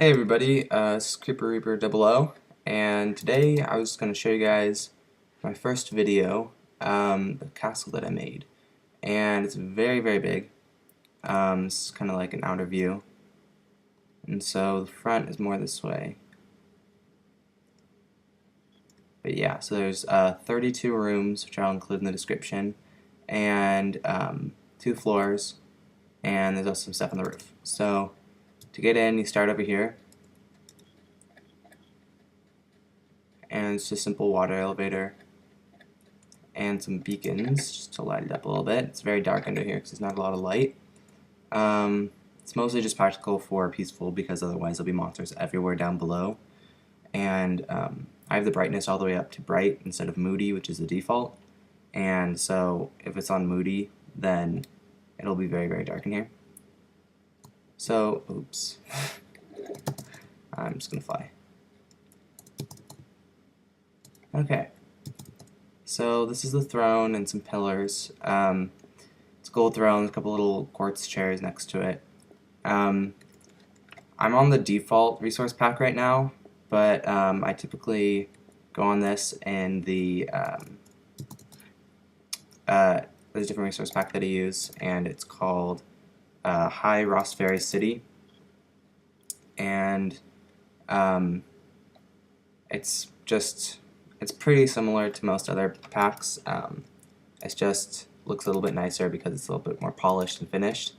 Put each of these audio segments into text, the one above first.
Hey everybody, this is Creeper Reaper 00, and today I was going to show you guys my first video, the castle that I made. And it's very, very big. This is kind of like an outer view. And so the front is more this way. But yeah, so there's 32 rooms, which I'll include in the description, and 2 floors, and there's also some stuff on the roof. So to get in, you start over here. And it's just a simple water elevator and some beacons just to light it up a little bit. It's very dark under here because there's not a lot of light. It's mostly just practical for peaceful because otherwise there'll be monsters everywhere down below. And I have the brightness all the way up to bright instead of moody, which is the default. And so if it's on moody, then it'll be very, very dark in here. So, oops. I'm just gonna fly. Okay, so this is the throne and some pillars. It's a gold throne, a couple little quartz chairs next to it. I'm on the default resource pack right now, but I typically go on this and there's a different resource pack that I use, and it's called High Rosferry City. And it's pretty similar to most other packs. It just looks a little bit nicer because it's a little bit more polished and finished.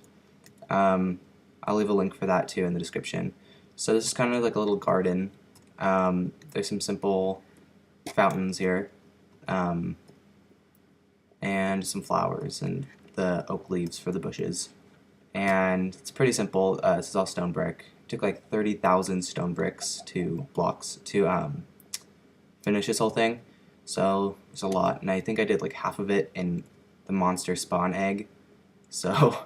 I'll leave a link for that too in the description. So this is kind of like a little garden. There's some simple fountains here, and some flowers and the oak leaves for the bushes. And it's pretty simple. This is all stone brick. It took like 30,000 stone bricks to finish this whole thing, so there's a lot, and I think I did like half of it in the monster spawn egg, so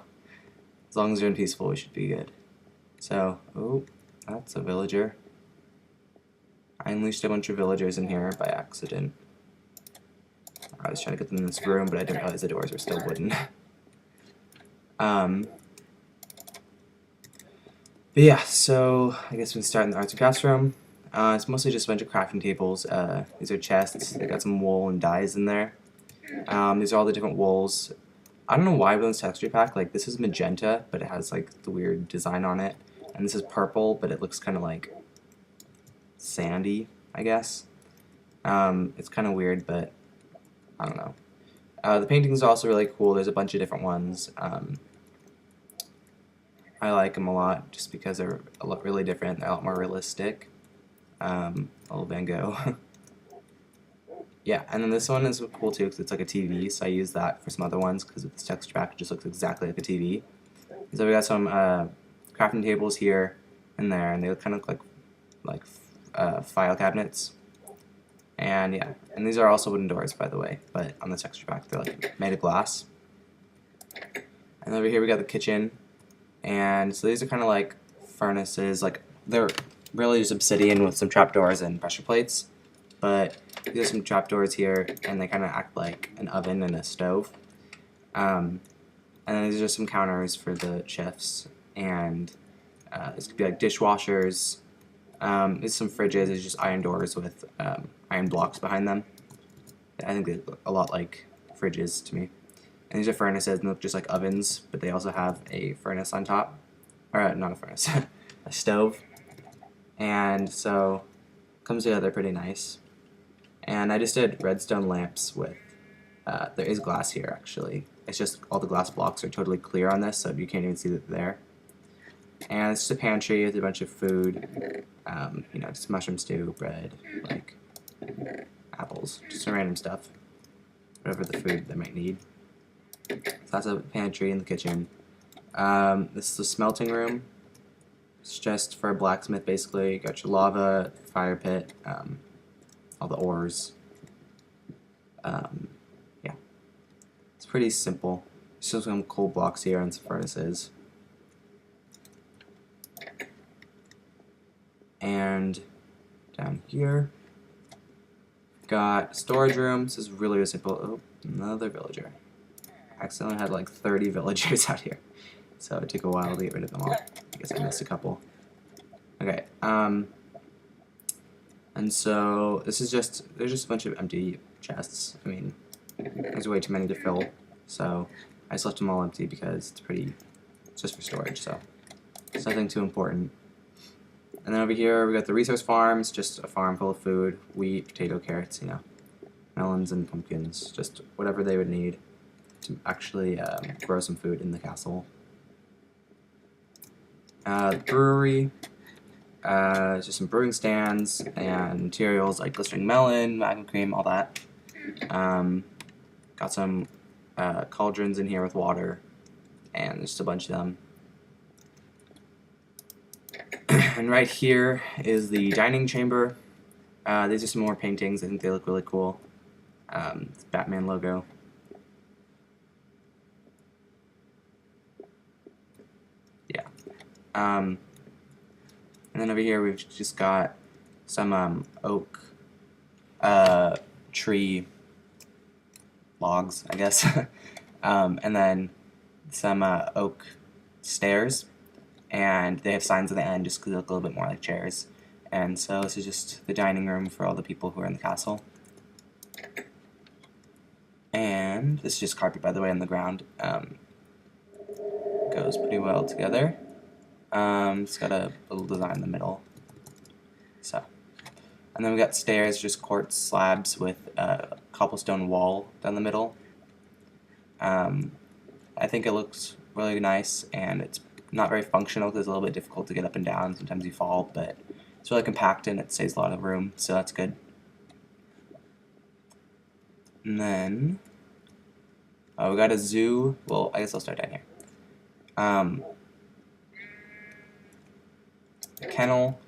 as long as you're in peaceful we should be good. So, oh, that's a villager. I unleashed a bunch of villagers in here by accident. I was trying to get them in this room, but I didn't realize the doors were still wooden. But yeah, so I guess we can start in the arts and crafts room. It's mostly just a bunch of crafting tables. These are chests. They got some wool and dyes in there. These are all the different wools. I don't know why with this texture pack, like this is magenta, but it has like the weird design on it. And this is purple, but it looks kind of like sandy, I guess. It's kind of weird, but I don't know. The paintings are also really cool. There's a bunch of different ones. I like them a lot just because they're really different. They're a lot more realistic. Little Van Gogh. Yeah, and then this one is cool too because it's like a TV, so I use that for some other ones because this texture pack just looks exactly like a TV. So we got some crafting tables here and there, and they kind of look like file cabinets. And yeah, and these are also wooden doors, by the way, but on the texture pack they're like made of glass. And over here we got the kitchen, and so these are kind of like furnaces, like they're really just obsidian with some trapdoors and pressure plates, but these are some trapdoors here, and they kind of act like an oven and a stove. And then these are some counters for the chefs, and this could be like dishwashers. These are some fridges. These are just iron doors with iron blocks behind them. I think they look a lot like fridges to me. And these are furnaces, and they look just like ovens, but they also have a furnace on top. Or not a furnace, a stove. And so comes together pretty nice. And I just did redstone lamps with there is glass here actually. It's just all the glass blocks are totally clear on this, so you can't even see that they're there. And it's just a pantry with a bunch of food, you know, just mushroom stew, bread, like apples, just some random stuff, whatever the food they might need. So that's a pantry in the kitchen. This is the smelting room. It's just for a blacksmith, basically. You got your lava, fire pit, all the ores. Yeah, it's pretty simple. It's just some coal blocks here and some furnaces. And down here, got storage room. This is really, really simple. Oh, another villager. I accidentally had like 30 villagers out here, so it took a while to get rid of them all. I guess I missed a couple. Okay, And so this is there's just a bunch of empty chests. I mean, there's way too many to fill, so I just left them all empty because it's just for storage, so it's nothing too important. And then over here we got the resource farms, just a farm full of food, wheat, potato, carrots, you know, melons and pumpkins, just whatever they would need to actually grow some food in the castle. The brewery, just some brewing stands and materials like glistening melon, magma cream, all that. Got some cauldrons in here with water, and there's just a bunch of them. And right here is the dining chamber. These are some more paintings. I think they look really cool. It's Batman logo. Yeah. And then over here we've just got some oak tree logs, I guess. And then some oak stairs. And they have signs at the end just because they look a little bit more like chairs. And so this is just the dining room for all the people who are in the castle. And this is just carpet, by the way, on the ground. Goes pretty well together. It's got a little design in the middle. So, and then we got stairs, just quartz slabs with a cobblestone wall down the middle. I think it looks really nice, and it's not very functional because it's a little bit difficult to get up and down. Sometimes you fall, but it's really compact and it saves a lot of room, so that's good. And then we got a zoo. Well, I guess I'll start down here. A kennel.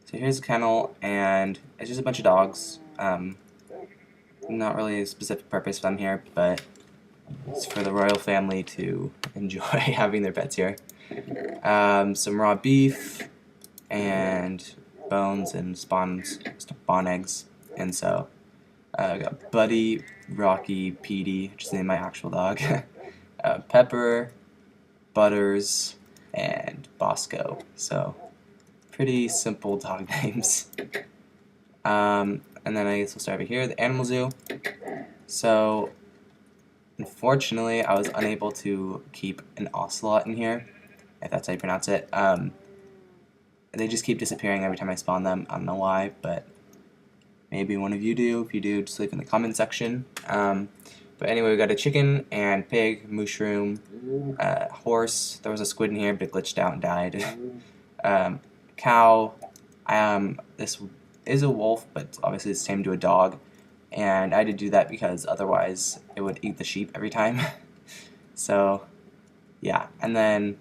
So here's a kennel, and it's just a bunch of dogs. Not really a specific purpose for them here, but it's for the royal family to enjoy having their pets here. Some raw beef and bones and spawn eggs. And so I got Buddy, Rocky, Petey, which is the name of my actual dog, Pepper, Butters, and Bosco. So pretty simple dog names. And then I guess we'll start over here, the animal zoo. So unfortunately I was unable to keep an ocelot in here, if that's how you pronounce it. They just keep disappearing every time I spawn them. I don't know why, but maybe one of you do. If you do, just leave in the comment section. But anyway, we got a chicken and pig, mushroom, horse. There was a squid in here, but it glitched out and died. Cow. This is a wolf, but obviously it's tamed to a dog. And I had to do that because otherwise it would eat the sheep every time. So, yeah. And then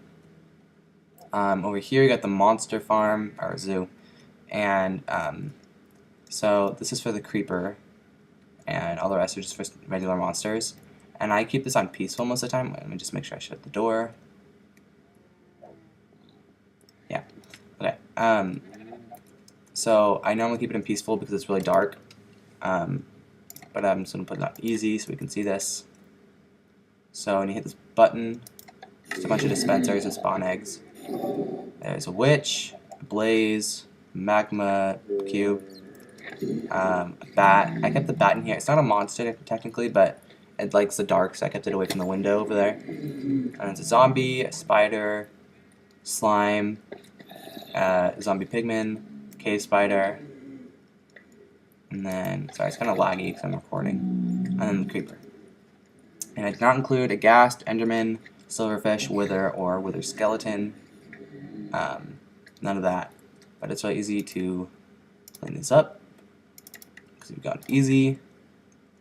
over here you got the monster farm, or zoo. And so this is for the creeper, and all the rest are just for regular monsters. And I keep this on peaceful most of the time. Let me just make sure I shut the door. Yeah. Okay. So I normally keep it in peaceful because it's really dark. But I'm just going to put it on easy so we can see this. So when you hit this button, just a bunch of dispensers of spawn eggs. There's a witch, a blaze, magma cube, a bat. I kept the bat in here. It's not a monster technically, but it likes the dark, so I kept it away from the window over there. And it's a zombie, a spider, slime, zombie pigman, cave spider, and then, sorry, it's kind of laggy because I'm recording, and then the creeper. And I did not include a ghast, enderman, silverfish, wither, or wither skeleton. None of that. But it's really easy to clean this up because we've gone easy,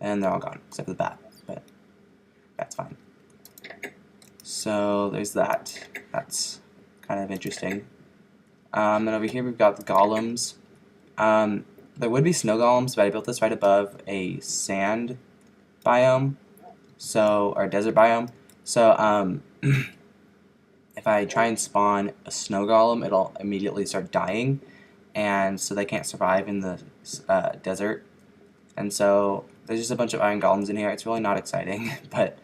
and they're all gone except for the bat. But that's fine. So there's that. That's kind of interesting. Then over here we've got the golems. There would be snow golems, but I built this right above a sand biome, or a desert biome. So if I try and spawn a snow golem, it'll immediately start dying, and so they can't survive in the desert. And so there's just a bunch of iron golems in here. It's really not exciting, but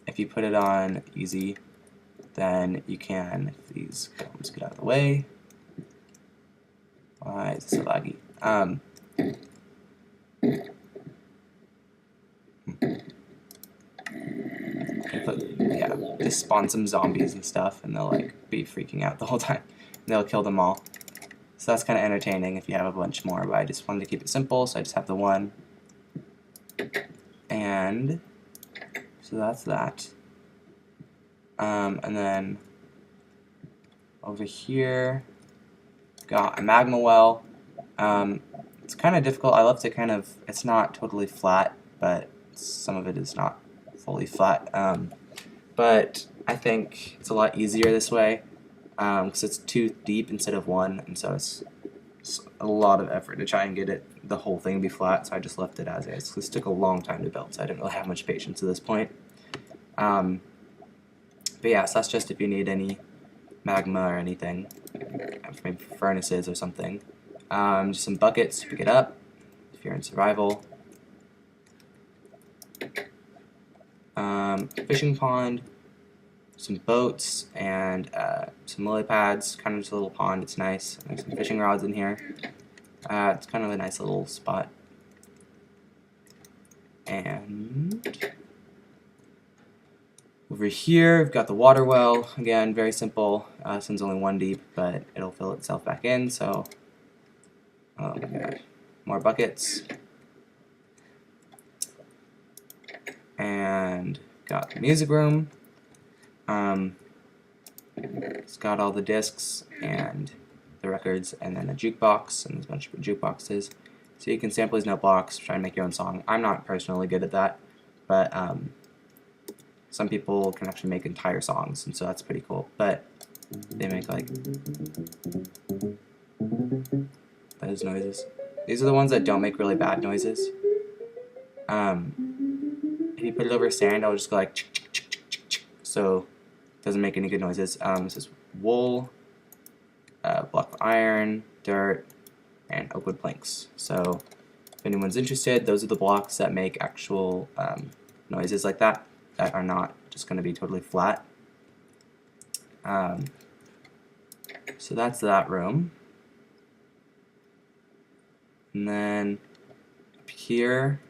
if you put it on easy, then you can, if these golems get out of the way, Why is it so laggy? Yeah, just spawn some zombies and stuff, and they'll like be freaking out the whole time. And they'll kill them all. So that's kind of entertaining if you have a bunch more, but I just wanted to keep it simple, so I just have the one. And so that's that. And then over here, got a magma well. It's kind of difficult. I love to kind of, it's not totally flat, but some of it is not fully flat. But I think it's a lot easier this way because it's 2 deep instead of 1, and so it's a lot of effort to try and get it, the whole thing be flat, so I just left it as is. This took a long time to build, so I didn't really have much patience at this point. But yeah, so that's just if you need any magma or anything, maybe furnaces or something. Just some buckets to pick it up if you're in survival. Fishing pond, some boats, and some lily pads, kind of just a little pond. It's nice. There's some fishing rods in here. It's kind of a nice little spot. And over here, we've got the water well. Again, very simple. This one's only 1 deep, but it'll fill itself back in, so oh my god. More buckets. And got the music room. It's got all the discs and the records, and then a jukebox, and there's a bunch of jukeboxes. So you can sample these note blocks, try and make your own song. I'm not personally good at that, but some people can actually make entire songs, and so that's pretty cool. But they make like those noises. These are the ones that don't make really bad noises. If you put it over sand, it'll just go like chick, chick, chick, chick, chick, chick. So it doesn't make any good noises. This is wool, block of iron, dirt, and oak wood planks. So if anyone's interested, those are the blocks that make actual noises like that are not just going to be totally flat. So that's that room. And then up here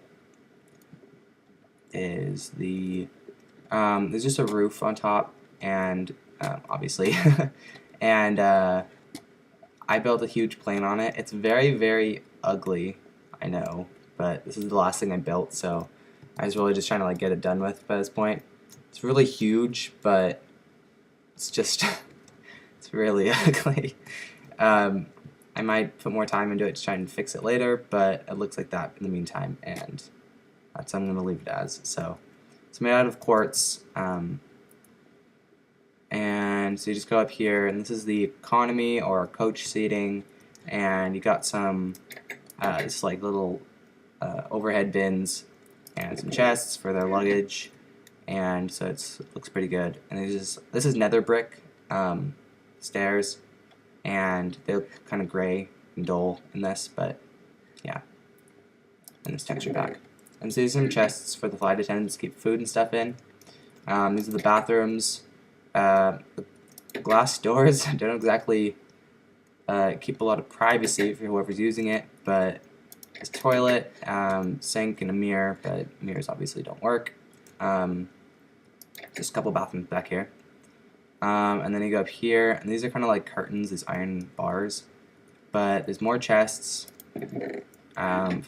is the there's just a roof on top, and obviously and I built a huge plane on it. It's very, very ugly, I know, but this is the last thing I built, so I was really just trying to like get it done with by this point. It's really huge, but it's just it's really ugly. I might put more time into it to try and fix it later, but it looks like that in the meantime, and that's what I'm going to leave it as. So it's made out of quartz, and so you just go up here, and this is the economy or coach seating, and you got some just like little overhead bins and some chests for their luggage, and so it looks pretty good. And this is nether brick stairs, and they look kind of gray and dull in this, but yeah, and this texture pack. And so these are some chests for the flight attendants to keep food and stuff in. These are the bathrooms. The glass doors don't exactly keep a lot of privacy for whoever's using it, but there's a toilet, sink, and a mirror, but mirrors obviously don't work. Just a couple bathrooms back here. And then you go up here, and these are kind of like curtains, these iron bars. But there's more chests for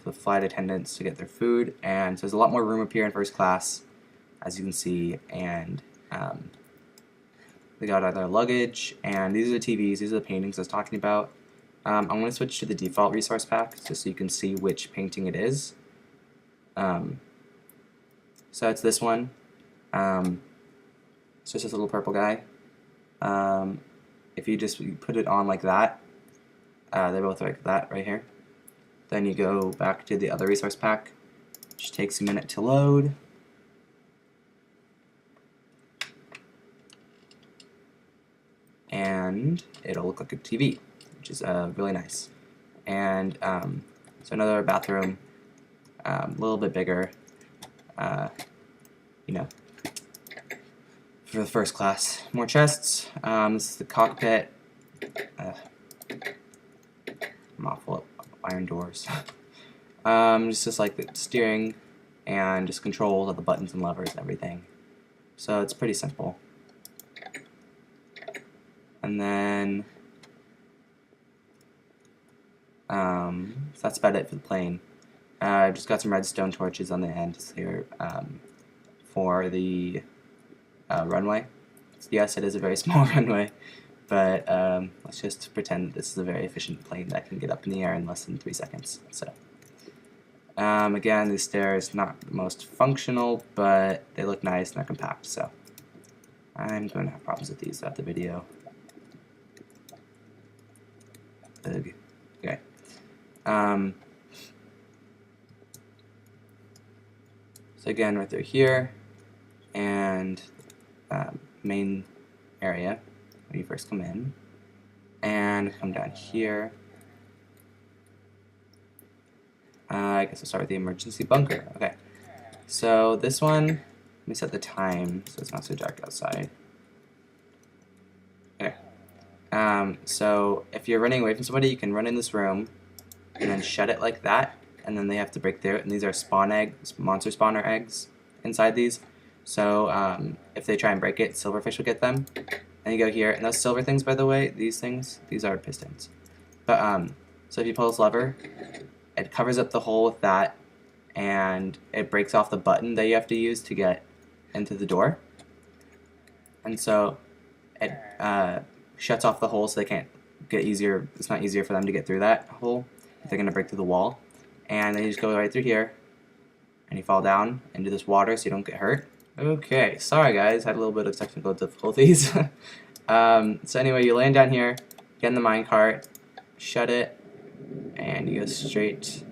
the flight attendants to get their food, and so there's a lot more room up here in first class, as you can see, and they got other luggage, and these are the TVs, these are the paintings I was talking about. I'm going to switch to the default resource pack, just so you can see which painting it is. So it's this one. It's just this little purple guy. If you just put it on like that, they're both like that right here. Then you go back to the other resource pack, which takes a minute to load. And it'll look like a TV, which is really nice. And so another bathroom, a little bit bigger, you know, for the first class. More chests. This is the cockpit. Mouthful of iron doors. Just like the steering and just controls of the buttons and levers and everything. So it's pretty simple. And then so that's about it for the plane. I've just got some redstone torches on the end here for the runway. So yes, it is a very small runway, but let's just pretend this is a very efficient plane that can get up in the air in less than 3 seconds. So again, these stairs not the most functional, but they look nice and they're compact. So I'm going to have problems with these throughout the video. Ugh. Okay. So again, right through here, and main area when you first come in, and come down here. I guess I'll start with the emergency bunker. Okay, so this one, let me set the time so it's not so dark outside. Okay, so if you're running away from somebody, you can run in this room and then shut it like that, and then they have to break through it. And these are spawn eggs, monster spawner eggs inside these. So if they try and break it, silverfish will get them. And you go here, and those silver things, by the way, these are pistons. But so if you pull this lever, it covers up the hole with that, and it breaks off the button that you have to use to get into the door. And so it shuts off the hole so they can't get easier. It's not easier for them to get through that hole if they're going to break through the wall. And then you just go right through here, and you fall down into this water so you don't get hurt. Okay, sorry guys, had a little bit of technical difficulties. So anyway, you land down here, get in the minecart, shut it, and you go straight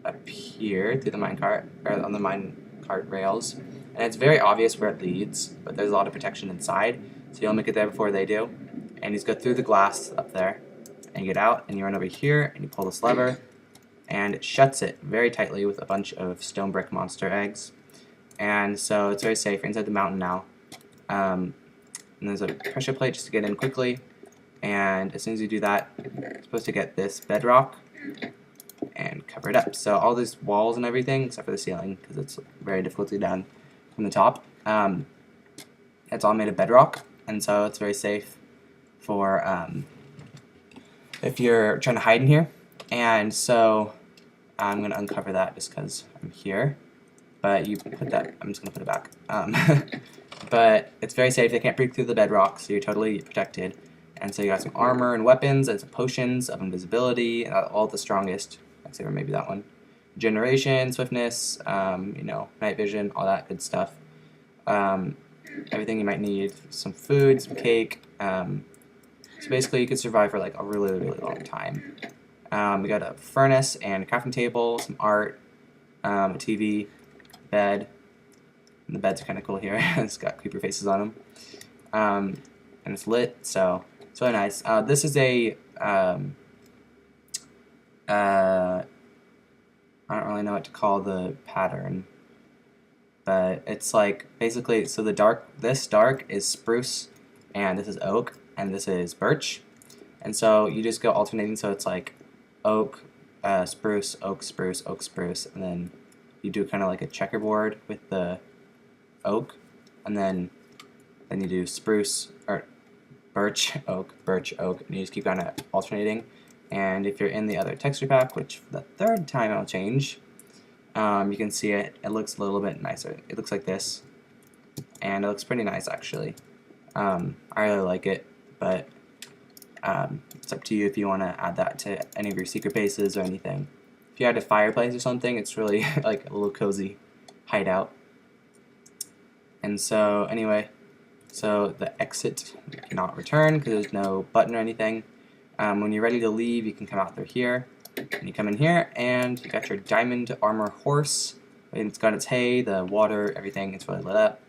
up here through the minecart, or on the minecart rails. And it's very obvious where it leads, but there's a lot of protection inside, so you'll make it there before they do. And you just go through the glass up there, and you get out, and you run over here, and you pull this lever, and it shuts it very tightly with a bunch of stone brick monster eggs. And so it's very safe. You're inside the mountain now. And there's a pressure plate just to get in quickly. And as soon as you do that, you're supposed to get this bedrock and cover it up. So all these walls and everything, except for the ceiling, because it's very difficult to get down from the top, it's all made of bedrock. And so it's very safe for if you're trying to hide in here. And so I'm going to uncover that just because I'm here. But you put that, I'm just going to put it back. But it's very safe. They can't break through the bedrock, so you're totally protected. And so you got some armor and weapons and some potions of invisibility, all the strongest, except for maybe that one. Generation, swiftness, night vision, all that good stuff. Everything you might need, some food, some cake. So basically you could survive for like a really, really long time. We got a furnace and a crafting table, some art, a TV, bed. And the beds are kind of cool here. It's got creeper faces on them. And it's lit, so it's really nice. This is a, I don't really know what to call the pattern, but it's like basically, so this dark is spruce, and this is oak, and this is birch. And so you just go alternating, so it's like oak, spruce, oak, spruce, oak, spruce, and then you do kind of like a checkerboard with the oak, and then you do spruce, or birch, oak, and you just keep kind of alternating. And if you're in the other texture pack, which for the third time I'll change, you can see it looks a little bit nicer. It looks like this, and it looks pretty nice actually. I really like it, but it's up to you if you want to add that to any of your secret bases or anything. If you had a fireplace or something, it's really like a little cozy hideout. And so anyway, so the exit you cannot return because there's no button or anything. When you're ready to leave, you can come out through here, and you come in here, and you got your diamond armor horse. And it's got its hay, the water, everything. It's really lit up.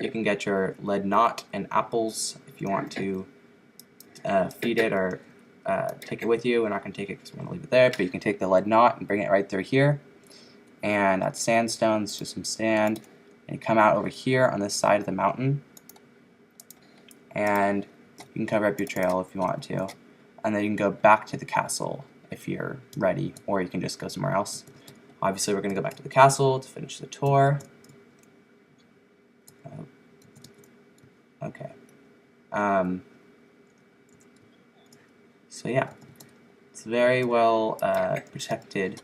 You can get your lead knot and apples if you want to feed it or take it with you. We're not going to take it because we're going to leave it there, but you can take the lead knot and bring it right through here. And that's sandstone. It's just some sand. And you come out over here on this side of the mountain, and you can cover up your trail if you want to. and then you can go back to the castle if you're ready, or you can just go somewhere else. Obviously, we're going to go back to the castle to finish the tour. Okay. So yeah, it's very well protected.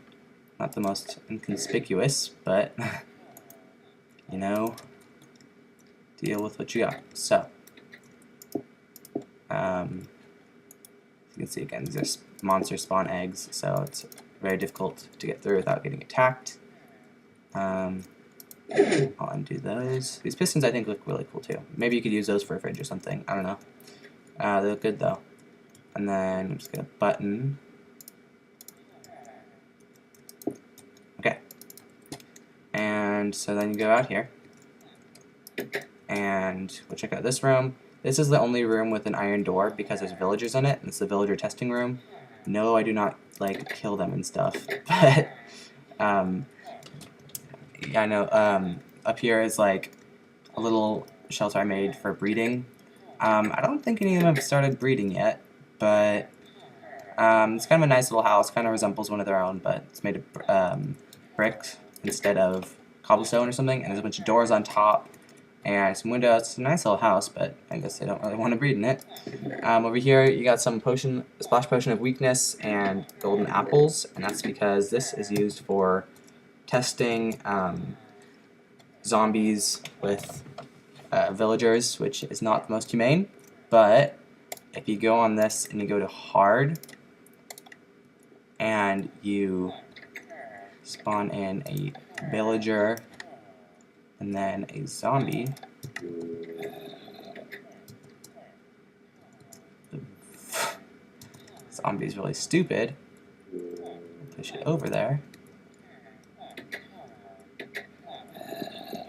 Not the most inconspicuous, but you know, deal with what you got. So, you can see again, these are monster spawn eggs, so it's very difficult to get through without getting attacked. I'll undo those. These pistons I think look really cool too. Maybe you could use those for a fridge or something. I don't know. They look good though. And then I'm just gonna button. Okay. And so then you go out here, and we'll check out this room. This is the only room with an iron door because there's villagers in it, and it's the villager testing room. No, I do not like kill them and stuff, but yeah, I know. Up here is like a little shelter I made for breeding. I don't think any of them have started breeding yet, but it's kind of a nice little house. Kind of resembles one of their own, but it's made of bricks instead of cobblestone or something. And there's a bunch of doors on top and some windows. It's a nice little house, but I guess they don't really want to breed in it. Over here, you got some splash potion of weakness and golden apples, and that's because this is used for testing zombies with villagers, which is not the most humane, but if you go on this and you go to hard and you spawn in a villager and then a zombie, the zombie is really stupid. Push it over there.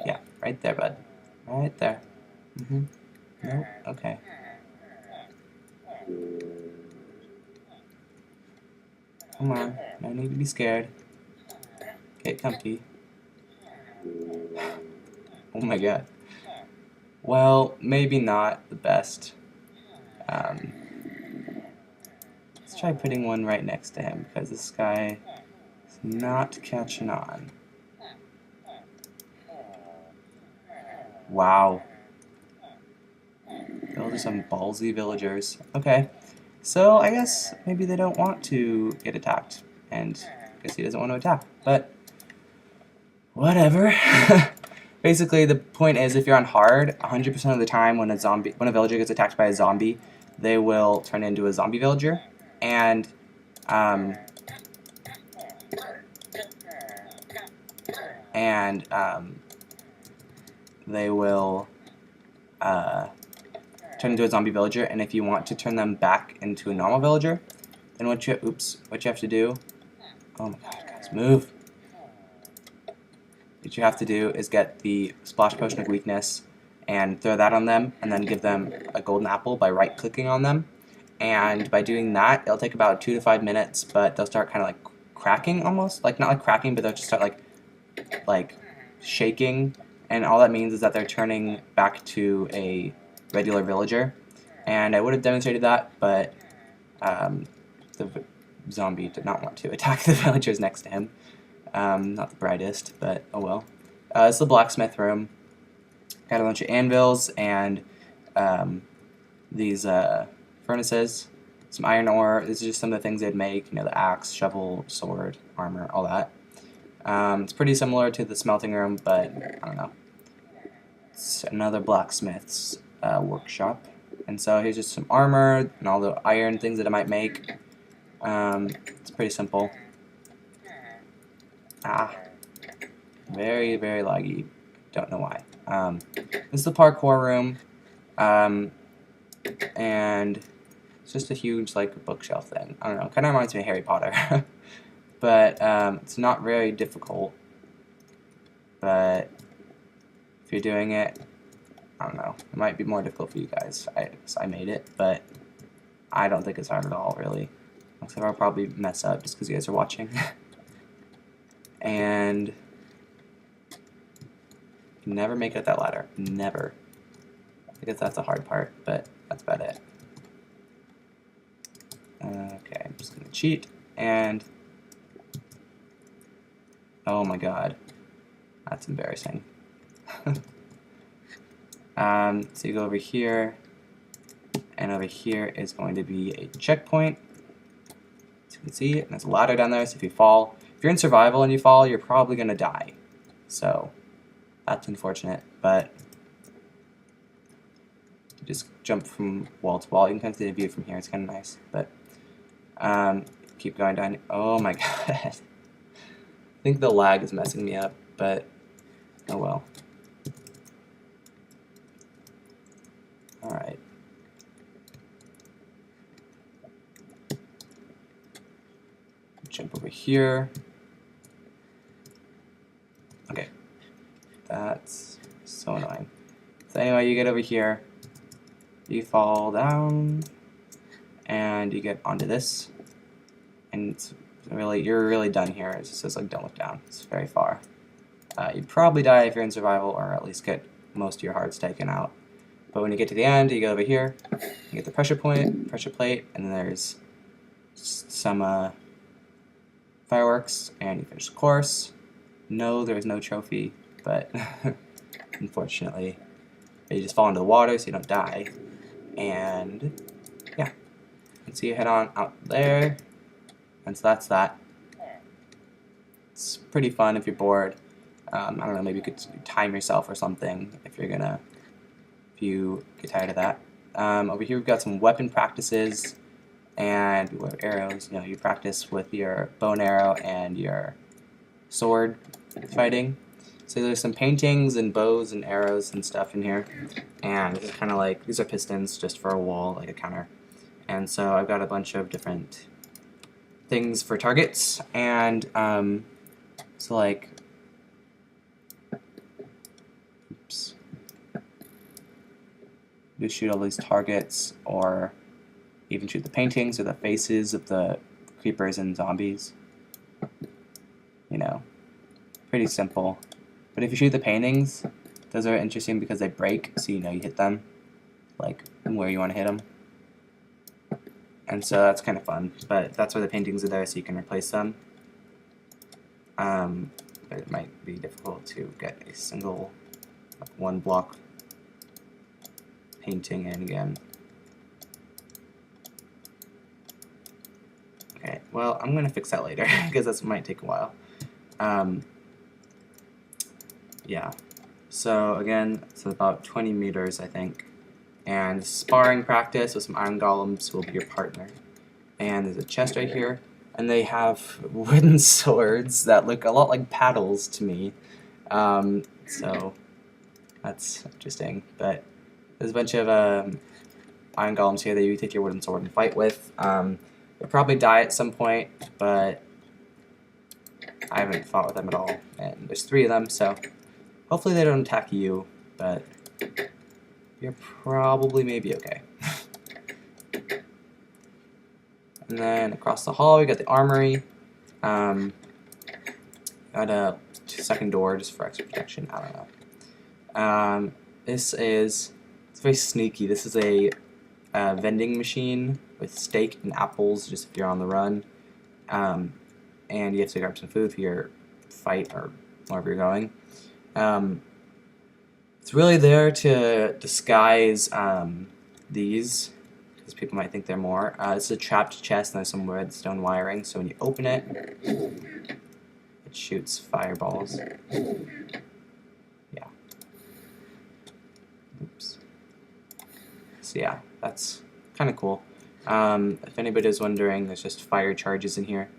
Yeah, right there, bud. Right there. Nope. Okay. Come on. No need to be scared. Get comfy. Oh my god. Well, maybe not the best. Let's try putting one right next to him because this guy is not catching on. Wow. Those are some ballsy villagers. Okay. So I guess maybe they don't want to get attacked. And I guess he doesn't want to attack. But whatever. Basically the point is if you're on hard, 100% of the time when a villager gets attacked by a zombie, they will turn into a zombie villager. And they will turn into a zombie villager, and if you want to turn them back into a normal villager, then what you have to do, oh my god guys, move. What you have to do is get the splash potion of weakness and throw that on them, and then give them a golden apple by right clicking on them, and by doing that it'll take about 2 to 5 minutes, but they'll start kind of like cracking almost, like not like cracking, but they'll just start like shaking, and all that means is that they're turning back to a regular villager. And I would have demonstrated that, but the zombie did not want to attack the villagers next to him. Not the brightest, but oh well. It's the blacksmith room. Got a bunch of anvils and these furnaces, some iron ore. These are just some of the things they'd make, you know, the axe, shovel, sword, armor, all that. It's pretty similar to the smelting room, but I don't know. It's another blacksmith's workshop. And so here's just some armor and all the iron things that I might make. It's pretty simple. Very, very laggy. Don't know why. This is the parkour room. And it's just a huge like bookshelf thing. I don't know. Kind of reminds me of Harry Potter. But it's not very difficult. But if you're doing it, I don't know. It might be more difficult for you guys. I made it, but I don't think it's hard at all, really. Except I'll probably mess up just because you guys are watching. And never make it up that ladder. Never. I guess that's the hard part, but that's about it. just gonna cheat and oh my god, that's embarrassing. So you go over here, and over here is going to be a checkpoint. As you can see, and there's a ladder down there, so if you fall, if you're in survival and you fall, you're probably going to die. So that's unfortunate, but you just jump from wall to wall. You can kind of see the view from here, it's kind of nice, but keep going down. Oh my god. I think the lag is messing me up, but oh well. Alright. Jump over here. Okay. That's so annoying. So anyway, you get over here, you fall down, and you get onto this, and it's really, you're really done here. It just says like don't look down. It's very far. You'd probably die if you're in survival, or at least get most of your hearts taken out. But when you get to the end, you go over here, you get the pressure plate, and then there's some fireworks, and you finish the course. No, there is no trophy, but unfortunately, you just fall into the water so you don't die. And yeah, and so you head on out there, and so that's that. It's pretty fun if you're bored. I don't know, maybe you could time yourself or something if you're gonna. If you get tired of that. Over here we've got some weapon practices and arrows. You know, you practice with your bow and arrow and your sword fighting. So there's some paintings and bows and arrows and stuff in here. And this is kind of like, these are pistons just for a wall, like a counter. And so I've got a bunch of different things for targets. And so like, oops. You shoot all these targets, or even shoot the paintings or the faces of the creepers and zombies. You know, pretty simple. But if you shoot the paintings, those are interesting because they break, so you know you hit them, like where you want to hit them. And so that's kind of fun, but that's why the paintings are there, so you can replace them. But it might be difficult to get a single, like, one block painting in again. Okay, well, I'm gonna fix that later because that might take a while. Yeah, so again, it's about 20 meters, I think, and sparring practice with some iron golems who will be your partner. And there's a chest right here, and they have wooden swords that look a lot like paddles to me. So that's interesting, but there's a bunch of iron golems here that you take your wooden sword and fight with. You'll probably die at some point, but I haven't fought with them at all. And there's 3 of them, so hopefully they don't attack you, but you're probably maybe okay. And then across the hall we got the armory. Got a second door just for extra protection, I don't know. This is, it's very sneaky. This is a vending machine with steak and apples, just if you're on the run. And you have to grab some food for your fight or wherever you're going. It's really there to disguise these, because people might think they're more. It's a trapped chest and there's some redstone wiring, so when you open it, it shoots fireballs. Yeah. Oops. So yeah, that's kind of cool. If anybody's wondering, there's just fire charges in here,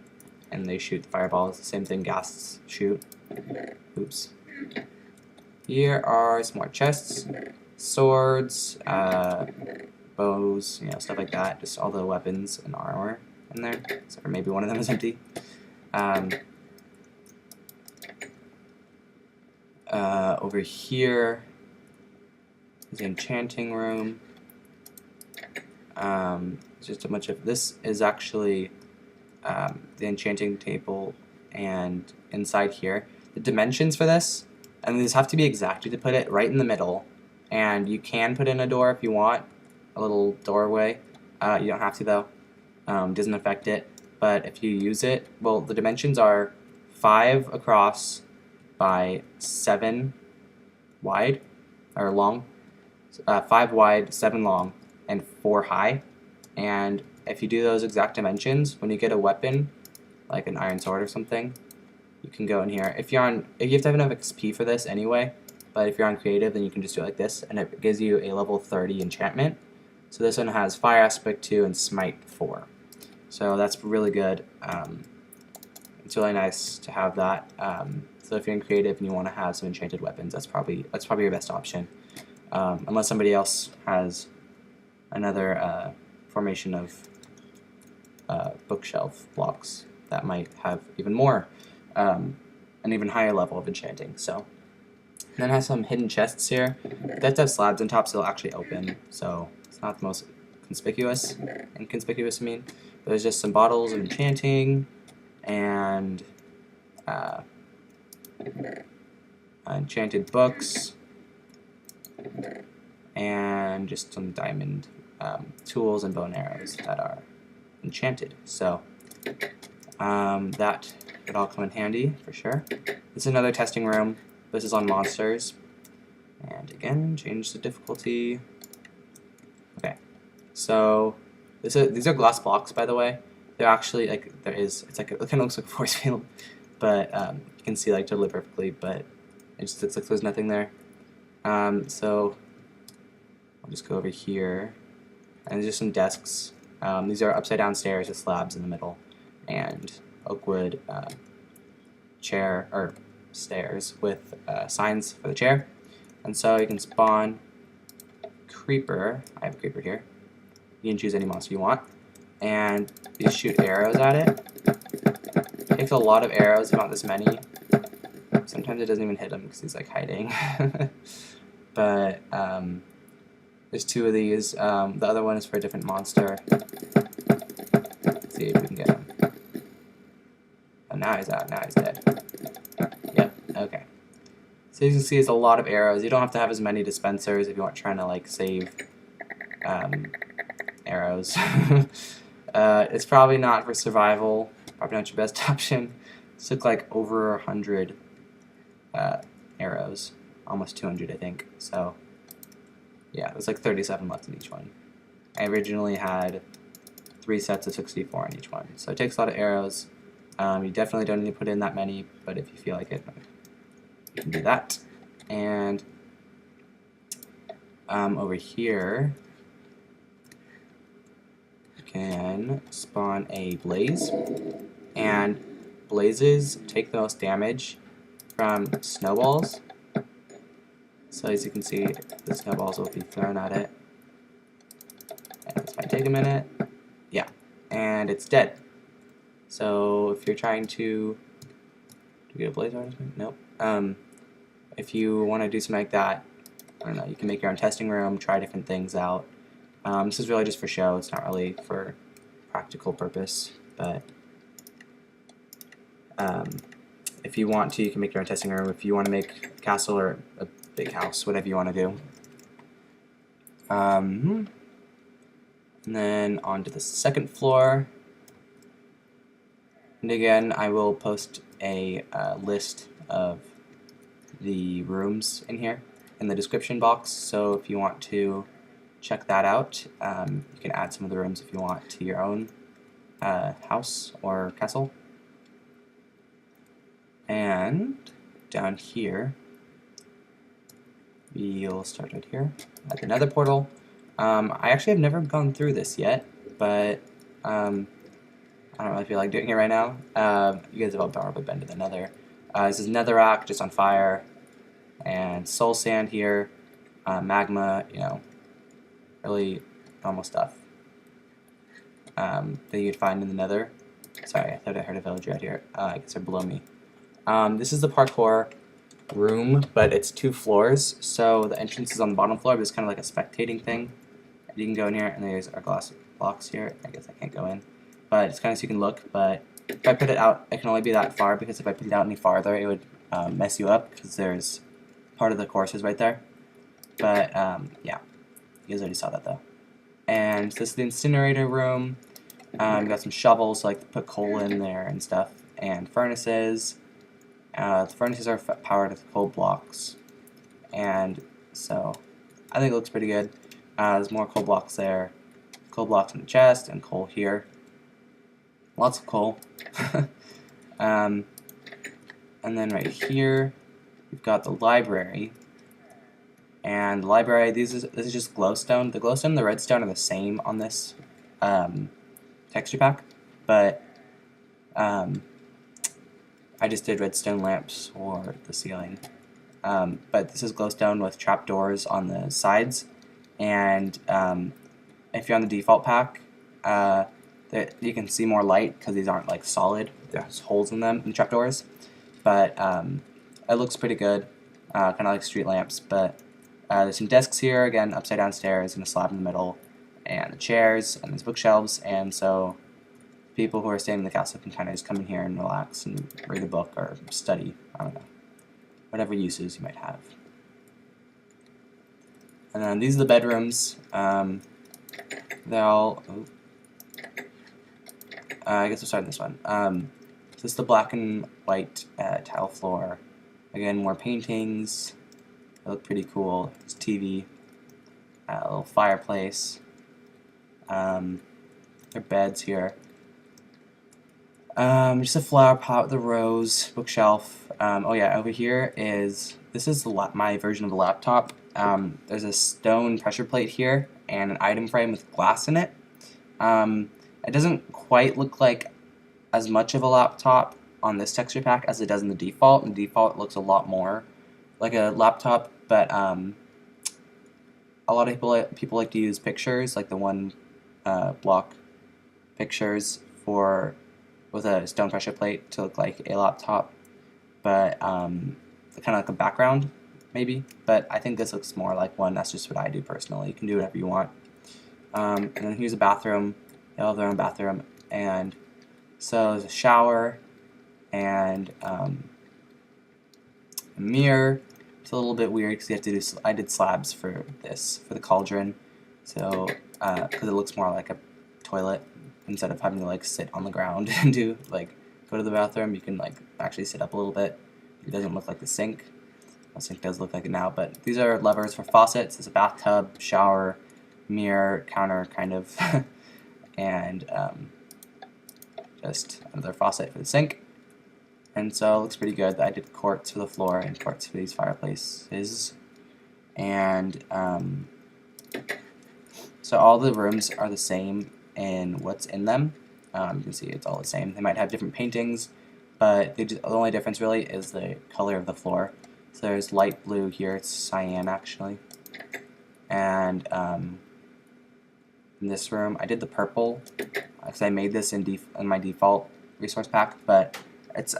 and they shoot the fireballs. The same thing ghasts shoot. Oops. Here are some more chests, swords, bows, you know, stuff like that. Just all the weapons and armor in there, except for maybe one of them is empty. Over here is the enchanting room. Just a bunch of, this is actually the enchanting table, and inside here, the dimensions for this, and these have to be exact. You have to put it right in the middle, and you can put in a door if you want, a little doorway. You don't have to though. Doesn't affect it. but if you use it, well, the dimensions are 5 across by 7 wide, or long, 5 wide, 7 long, and 4 high. And if you do those exact dimensions, when you get a weapon, like an iron sword or something, you can go in here. If you have to have enough XP for this anyway, but if you're on creative, then you can just do it like this, and it gives you a level 30 enchantment. So this one has Fire Aspect 2 and Smite 4. So that's really good. It's really nice to have that. So if you're in creative and you want to have some enchanted weapons, that's probably your best option. Unless somebody else has another formation of bookshelf blocks that might have even more, an even higher level of enchanting. So, and then it has some hidden chests here. They have to have slabs on top so they'll actually open. So it's not the most inconspicuous, I mean. But there's just some bottles of enchanting and enchanted books and just some diamond tools and bow and arrows that are enchanted. So that would all come in handy for sure. This is another testing room. This is on monsters. And again, change the difficulty. Okay, so these are glass blocks, by the way. They're actually like it kind of looks like a force field, but you can see like totally perfectly, but it just looks like there's nothing there. So I'll just go over here, and there's just some desks. These are upside down stairs with slabs in the middle, and oak wood chair or stairs with signs for the chair. And so you can spawn creeper. I have a creeper here. You can choose any monster you want, and you shoot arrows at it. It takes a lot of arrows, not this many. Sometimes it doesn't even hit him because he's like hiding. But there's 2 of these. The other one is for a different monster. Let's see if we can get him. Oh, now he's out. Now he's dead. Yep. Okay. So you can see it's a lot of arrows. You don't have to have as many dispensers if you aren't trying to like save arrows. It's probably not for survival. Probably not your best option. It took like over 100 arrows, almost 200 I think. So yeah, there's like 37 left in each one. I originally had 3 sets of 64 in each one, so it takes a lot of arrows. You definitely don't need to put in that many, but if you feel like it, you can do that. And over here, you can spawn a blaze, and blazes take the most damage from snowballs. So as you can see, the snowballs will be thrown at it. And this might take a minute. Yeah, and it's dead. So if you're trying to get a blaze artist? Nope. If you want to do something like that, I don't know, you can make your own testing room, try different things out. This is really just for show. It's not really for practical purpose, but if you want to, you can make your own testing room. If you want to make a castle or a big house, whatever you want to do. And then on to the second floor. And again, I will post a list of the rooms in here in the description box, so if you want to check that out, you can add some of the rooms if you want to your own house or castle. And down here, we'll start right here at the nether portal. I actually have never gone through this yet, but I don't really feel like doing it right now. You guys have all probably been to the nether. This is netherrack just on fire, and soul sand here, magma, you know, really normal stuff that you'd find in the nether. Sorry, I thought I heard a villager out here. I guess they're below me. This is the parkour room, but it's 2 floors, so the entrance is on the bottom floor, but it's kind of like a spectating thing. You can go in here, and there's our glass blocks here. I guess I can't go in, but it's kind of so you can look. But if I put it out, it can only be that far, because if I put it out any farther, it would mess you up, because there's part of the course is right there. But yeah, you guys already saw that though. And this is the incinerator room. Got some shovels, like to put coal in there and stuff, and furnaces. The furnaces are powered with coal blocks, and so I think it looks pretty good. There's more coal blocks there, coal blocks in the chest, and coal here. Lots of coal. And then right here, we've got the library. And the library, this is just glowstone. The glowstone and the redstone are the same on this texture pack, but I just did redstone lamps for the ceiling. But this is glowstone with trapdoors on the sides, and if you're on the default pack, you can see more light because these aren't like solid. There's holes in them, in the trapdoors, but it looks pretty good, kind of like street lamps. But there's some desks here, again, upside down stairs and a slab in the middle, and the chairs, and there's bookshelves, and so people who are staying in the castle can kind of just come in here and relax and read a book or study, I don't know, whatever uses you might have. And then these are the bedrooms. They're all, I guess we'll start this one. So this is the black and white tile floor. Again, more paintings. They look pretty cool. There's TV, a little fireplace. There are beds here. Just a flower pot with a rose, bookshelf. Oh yeah, over here this is my version of the laptop. There's a stone pressure plate here and an item frame with glass in it. It doesn't quite look like as much of a laptop on this texture pack as it does in the default. In the default, it looks a lot more like a laptop, but a lot of people like to use pictures, like the one block pictures with a stone pressure plate to look like a laptop, but kind of like a background maybe. But I think this looks more like one. That's just what I do personally. You can do whatever you want. And then here's a bathroom. They all have their own bathroom, and so there's a shower and a mirror. It's a little bit weird because you have to do. I did slabs for this for the cauldron, so because it looks more like a toilet instead of having to like sit on the ground and do go to the bathroom. You can like actually sit up a little bit. It doesn't look like the sink. The sink does look like it now, but these are levers for faucets. There's a bathtub, shower, mirror, counter, kind of, and just another faucet for the sink. And so it looks pretty good. I did quartz for the floor and quartz for these fireplaces. And so all the rooms are the same in what's in them. You can see it's all the same. They might have different paintings, but the only difference really is the color of the floor. So there's light blue here. It's cyan actually. And in this room, I did the purple because I made this in my default resource pack, but it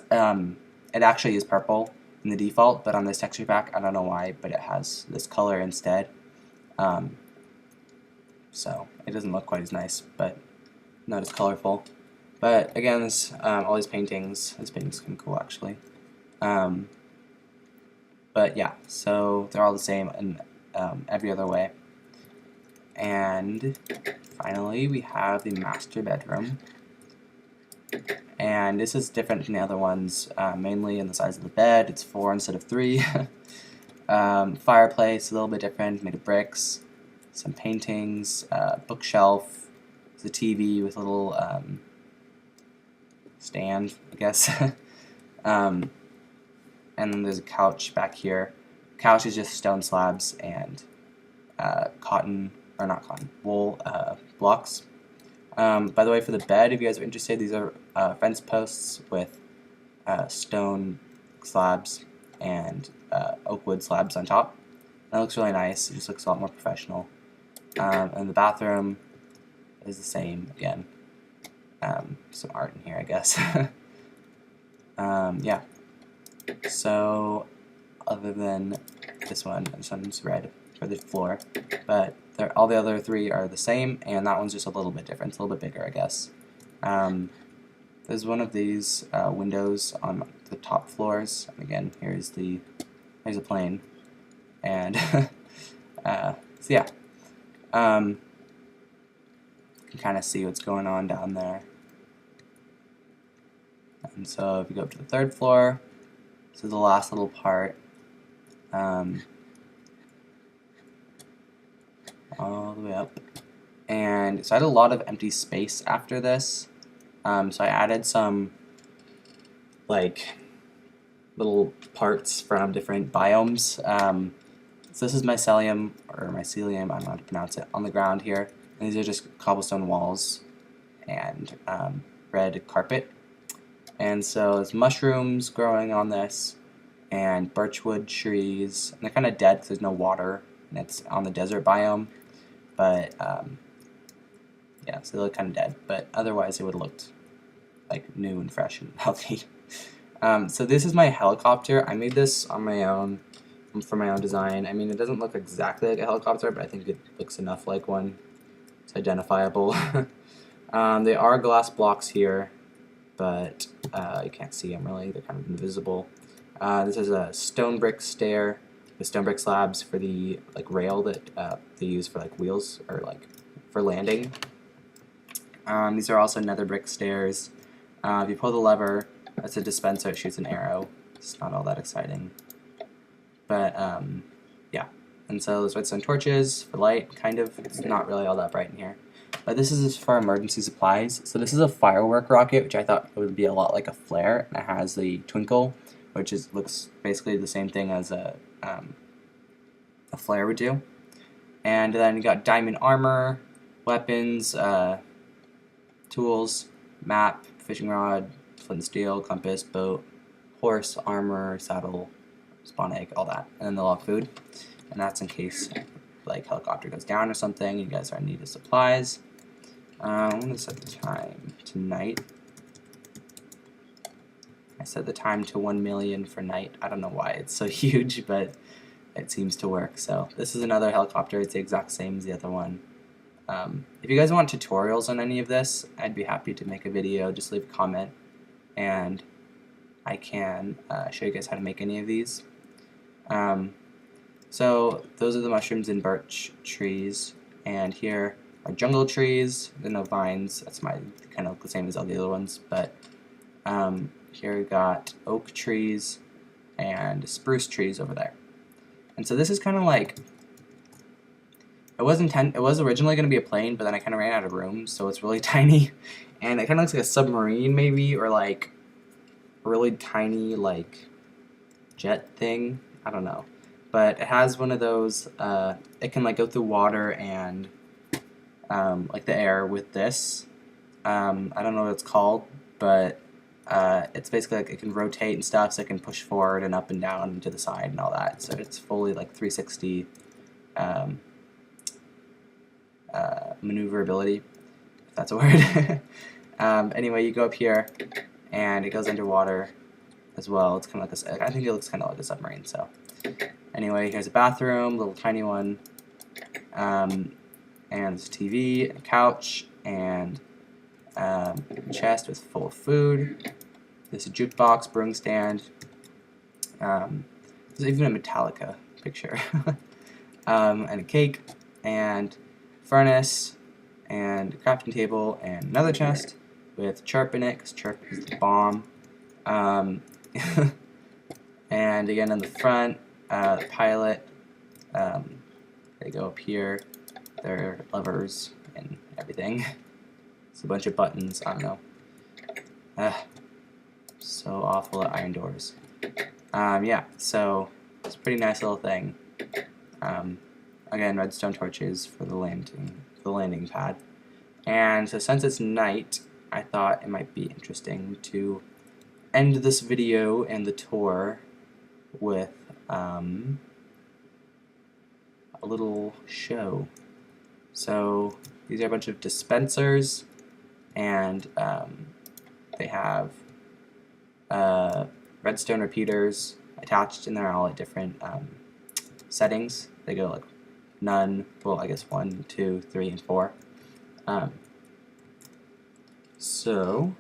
actually is purple in the default, but on this texture pack, I don't know why, but it has this color instead. So it doesn't look quite as nice, but not as colorful. But again, this all these paintings. This painting's kind of cool actually. But yeah, so they're all the same in every other way. And finally, we have the master bedroom. And this is different from the other ones, mainly in the size of the bed. It's 4 instead of 3. Fireplace, a little bit different, made of bricks. Some paintings, bookshelf. There's a TV with a little stand, I guess. And then there's a couch back here. Couch is just stone slabs and wool blocks. By the way, for the bed, if you guys are interested, these are fence posts with stone slabs and oak wood slabs on top. That looks really nice. It just looks a lot more professional. And the bathroom is the same again. Some art in here, I guess. Yeah. So, other than this one's red for the floor, but all the other 3 are the same, and that one's just a little bit different. It's a little bit bigger, I guess. There's one of these windows on the top floors. Again, here's a plane, and so yeah. You can can kind of see what's going on down there. And so if you go up to the 3rd floor, this is the last little part. All the way up. And so I had a lot of empty space after this. So I added some like little parts from different biomes. So this is mycelium, or mycelium, I don't know how to pronounce it, on the ground here. And these are just cobblestone walls and red carpet. And so there's mushrooms growing on this, and birchwood trees. And they're kind of dead because there's no water, and it's on the desert biome. But yeah, so they look kind of dead. But otherwise, it would have looked like new and fresh and healthy. So this is my helicopter. I made this on my own, for my own design. I mean, it doesn't look exactly like a helicopter, but I think it looks enough like one. It's identifiable. They are glass blocks here, but you can't see them really. They're kind of invisible. This is a stone brick stair with stone brick slabs for the like rail that they use for like wheels or like for landing. These are also nether brick stairs. If you pull the lever, that's a dispenser. It shoots an arrow. It's not all that exciting. But, yeah. And so there's redstone torches for light, kind of. It's not really all that bright in here. But this is for emergency supplies. So this is a firework rocket, which I thought would be a lot like a flare. And it has the twinkle, which looks basically the same thing as a flare would do. And then you got diamond armor, weapons, tools, map, fishing rod, flint and steel, compass, boat, horse, armor, saddle, spawn egg, all that. And then they'll have food. And that's in case like helicopter goes down or something, you guys are in need of supplies. I'm going to set the time to night. I set the time to 1 million for night. I don't know why it's so huge, but it seems to work. So this is another helicopter. It's the exact same as the other one. If you guys want tutorials on any of this, I'd be happy to make a video. Just leave a comment and I can show you guys how to make any of these. So those are the mushrooms and birch trees, and here are jungle trees. There are no vines. That's kind of the same as all the other ones, but here we got oak trees and spruce trees over there. And so this is kind of like, it was originally going to be a plane, but then I kind of ran out of room, so it's really tiny, and it kind of looks like a submarine maybe, or like a really tiny like jet thing. I don't know, but it has one of those. It can like go through water and like the air with this. I don't know what it's called, but it's basically like it can rotate and stuff, so it can push forward and up and down and to the side and all that. So it's fully like 360 maneuverability, if that's a word. Anyway, you go up here, and it goes underwater as well. It's kind of like I think it looks kind of like a submarine. So anyway, here's a bathroom, little tiny one, and there's a TV, and a couch, and a chest with full of food. There's a jukebox, brewing stand. There's even a Metallica picture, and a cake, and furnace, and a crafting table, and another chest with Chirp in it, because Chirp is the bomb. And again in the front, the pilot. They go up here. There are levers and everything. It's a bunch of buttons. I don't know. So awful at iron doors. Yeah, so it's a pretty nice little thing. Again, redstone torches for the landing pad. And so since it's night, I thought it might be interesting to end this video and the tour with a little show. So these are a bunch of dispensers, and they have redstone repeaters attached, and they're all at different settings. They go like none, well I guess 1, 2, 3, and 4. So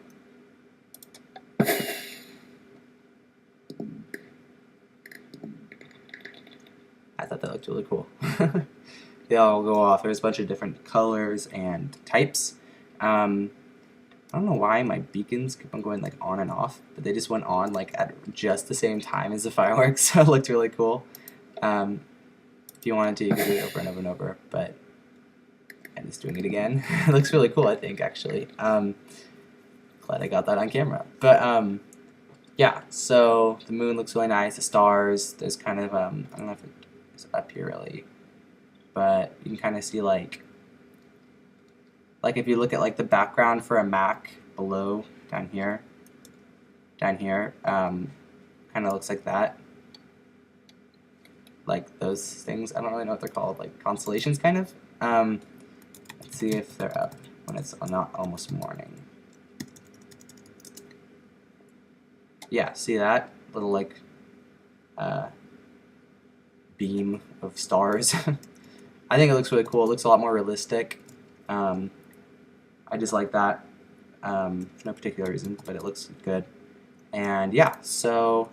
I thought that looked really cool. They all go off. There's a bunch of different colors and types. I don't know why my beacons keep on going like on and off, but they just went on like at just the same time as the fireworks, so it looked really cool. If you wanted to, you could do it over and over and over, but I'm just doing it again. It looks really cool, I think, actually. Glad I got that on camera. But yeah, so the moon looks really nice, the stars, there's kind of, I don't know if it's up here really, but you can kind of see like if you look at like the background for a Mac below, down here, kind of looks like that. Like those things, I don't really know what they're called, like constellations kind of. Let's see if they're up when it's not almost morning. Yeah, see that little like beam of stars? I think it looks really cool. It looks a lot more realistic. I just like that. No particular reason, but it looks good. And yeah, so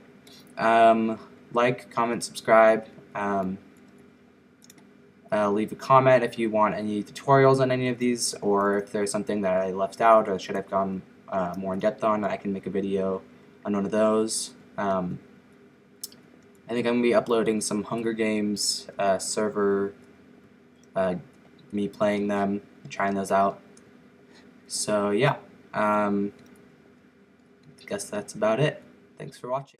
like, comment, subscribe. Leave a comment if you want any tutorials on any of these, or if there's something that I left out or should have gone more in depth on. I can make a video on one of those. I think I'm going to be uploading some Hunger Games server, me playing them, trying those out. So yeah, I guess that's about it. Thanks for watching.